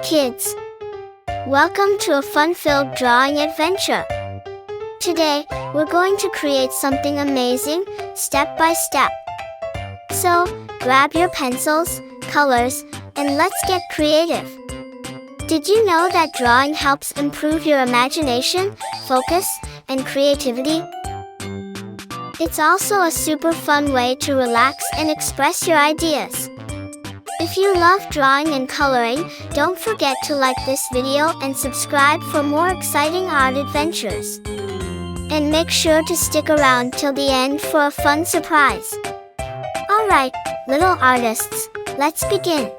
kids! Welcome to a fun-filled drawing adventure. Today, we're going to create something amazing, step by step. So, grab your pencils, colors, and let's get creative. Did you know that drawing helps improve your imagination, focus, and creativity? It's also a super fun way to relax and express your ideas. If you love drawing and coloring, don't forget to like this video and subscribe for more exciting art adventures. And make sure to stick around till the end for a fun surprise. Alright, little artists, let's begin.